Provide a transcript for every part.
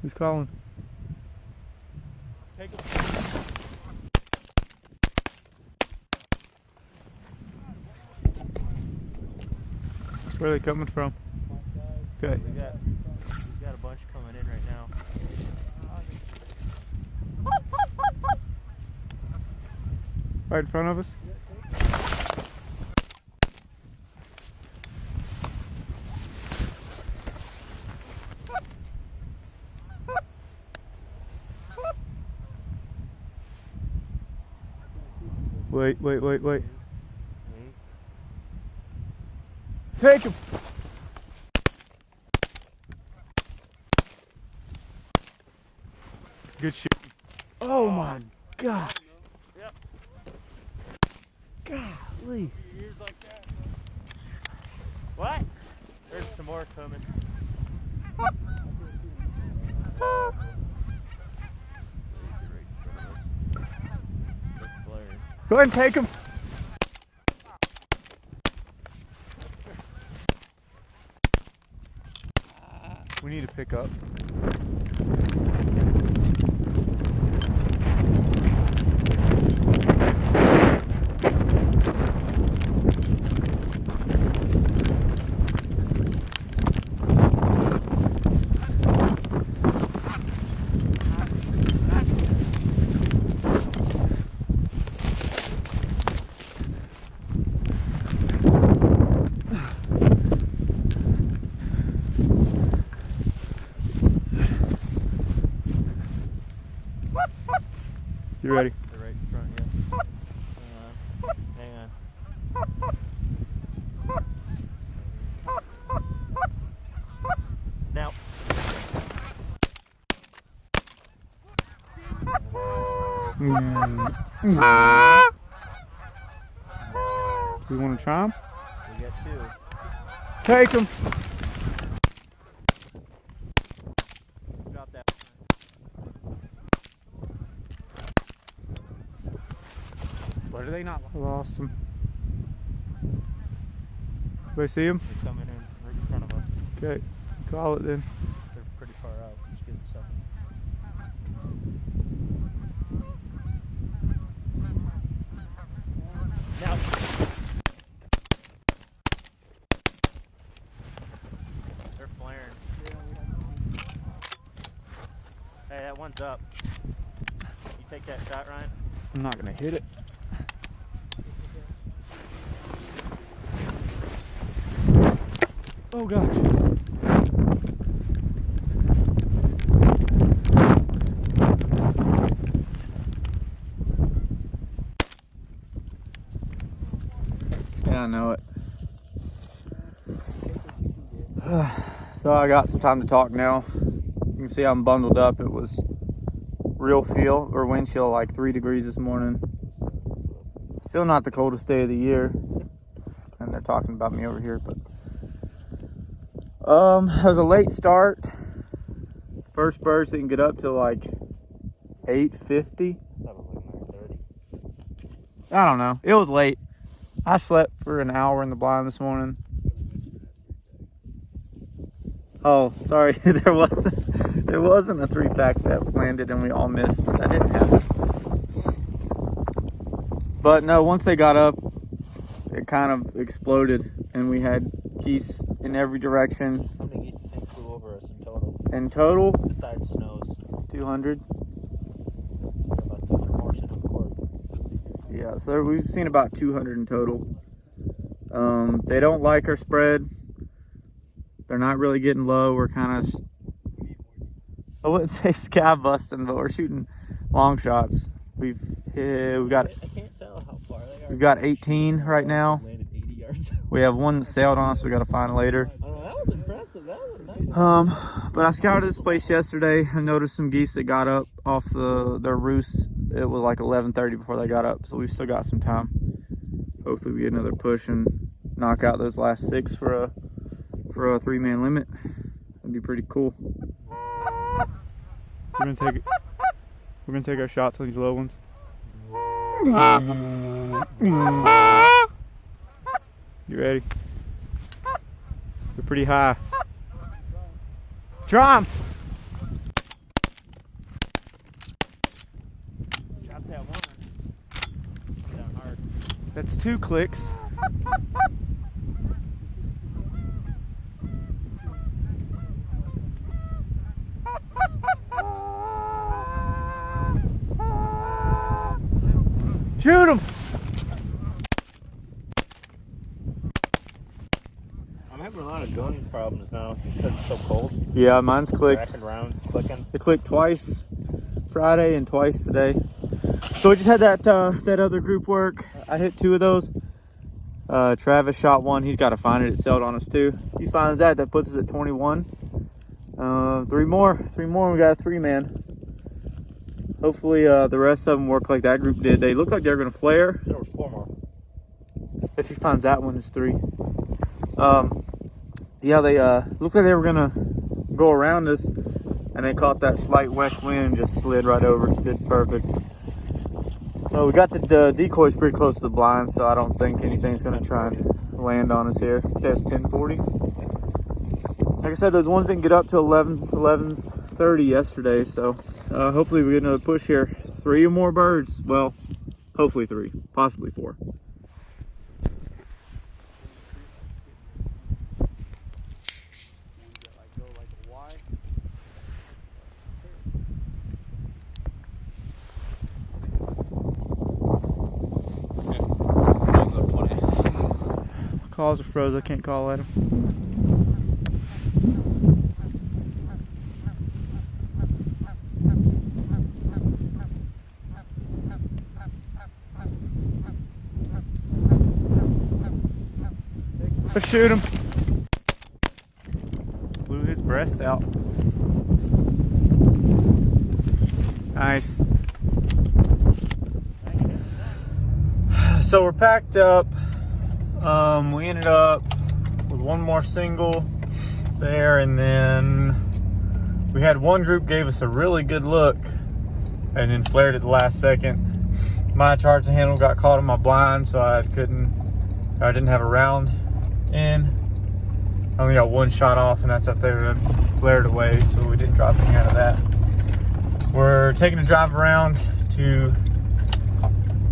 Who's calling? Take him. Where are they coming from? Okay. We got a bunch coming in right now. Right in front of us? Wait. Take him! Good shit. Oh my god. Yep. Golly. Ears like that. What? There's some more coming. Go ahead and take him. We need to pick up. You ready? They're right in front, yeah. Hang on. Now. We want to try him? We got two. Take him. Drop that. What are they not? I lost them. Do I see him? They're coming in right in front of us. Okay, call it then. They're pretty far out. Just give them a second. Now. They're flaring. Hey, that one's up. You take that shot, Ryan? I'm not gonna hit it. Oh gosh. Yeah, I know it. So I got some time to talk now. You can see I'm bundled up. It was real feel or wind chill like 3 degrees this morning. Still not the coldest day of the year. And they're talking about me over here, but it was a late start. First birds didn't get up till like 8:50. Probably 9:30. I don't know. It was late. I slept for an hour in the blind this morning. Oh, sorry. there wasn't a 3-pack that landed and we all missed. That didn't happen. But no, once they got up, it kind of exploded and we had geese in every direction. How many geese do you think flew over us in total? In total, Besides snows. 200. About 200 more should have recorded. Yeah, so we've seen about 200 in total. They don't like our spread. They're not really getting low. We're kind of, I wouldn't say sky busting, but we're shooting long shots. We've got. I can't tell how far they are. We've got 18 right now. Landed 80 yards. We have one that sailed on us. We got to find later. Oh, that was impressive. That was nice. But I scouted this place yesterday and noticed some geese that got up off their roost. It was like 11:30 before they got up, so we've still got some time. Hopefully we get another push and knock out those last 6 for a 3-man limit. That'd be pretty cool. We're gonna take our shots on these low ones. You ready? They're pretty high. Try 'em! It's 2 clicks. Shoot him! I'm having a lot of gun problems now because it's so cold. Yeah, mine's clicked. Cracking around, clicking. It clicked twice Friday and twice today. So we just had that that other group work. I hit 2 of those. Travis shot 1. He's got to find it. It sailed on us too. He finds that. That puts us at 21. 3 more. 3 more. We got a 3-man. Hopefully the rest of them work like that group did. They looked like they were going to flare. There was 4 more. If he finds that one, it's 3. Yeah, they looked like they were going to go around us. And they caught that slight west wind and just slid right over. It did perfect. Well, we got the decoys pretty close to the blind, so I don't think anything's going to try and land on us here. It says 10:40. Like I said, those ones didn't get up to 11:30 yesterday, so hopefully we get another push here. 3 or more birds. Well, hopefully 3, possibly 4. Calls are froze. I can't call at him. Let's shoot him. Blew his breast out. Nice. So we're packed up. We ended up with 1 more single there, and then we had one group gave us a really good look and then flared at the last second. My charging handle got caught in my blind, so I didn't have a round in. I only got 1 shot off, and that's after they flared away, so we didn't drop any out of that. We're taking a drive around to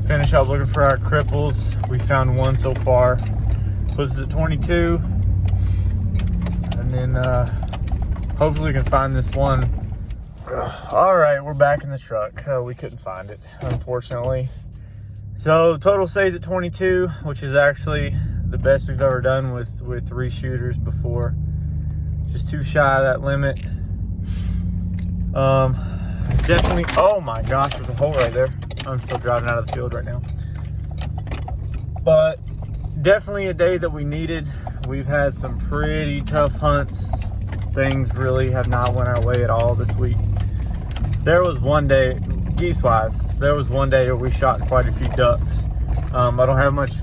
finish up looking for our cripples. We found 1 so far. Puts us at 22. And then hopefully we can find this one. All right, we're back in the truck. We couldn't find it, unfortunately. So total stays at 22, which is actually the best we've ever done with 3 shooters before. Just too shy of that limit. Definitely, oh my gosh, there's a hole right there. I'm still driving out of the field right now. But definitely a day that we needed. We've had some pretty tough hunts. Things really have not went our way at all this week. There was one day, geese-wise, there was one day where we shot quite a few ducks. I don't have much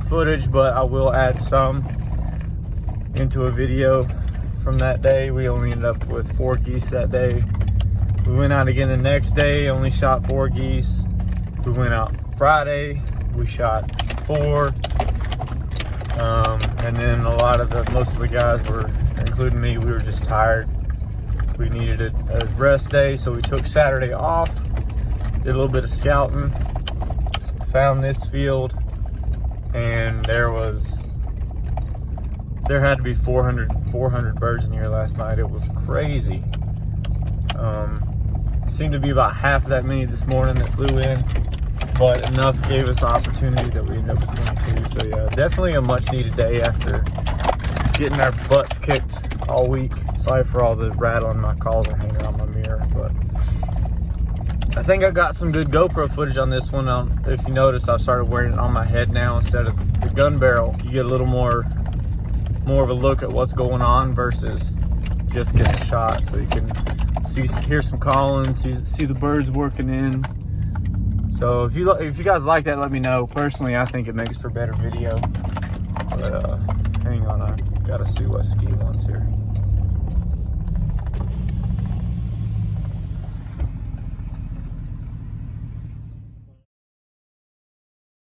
footage, but I will add some into a video from that day. We only ended up with 4 geese that day. We went out again the next day, only shot 4 geese. We went out Friday, we shot 4. And then most of the guys were, including me, we were just tired. We needed a rest day, so we took Saturday off, did a little bit of scouting, found this field, and there had to be 400 birds in here last night. It was crazy. Seemed to be about half that many this morning that flew in, but enough gave us the opportunity that we ended up with 22. So yeah, definitely a much needed day after getting our butts kicked all week. Sorry for all the rattling. My calls are hanging on my mirror, but I think I got some good GoPro footage on this one. If you notice, I've started wearing it on my head now instead of the gun barrel. You get a little more of a look at what's going on versus just getting shot. So you can hear some calling, see the birds working in. So if you guys like that, let me know. Personally, I think it makes for better video. But hang on, I gotta see what Ski wants here.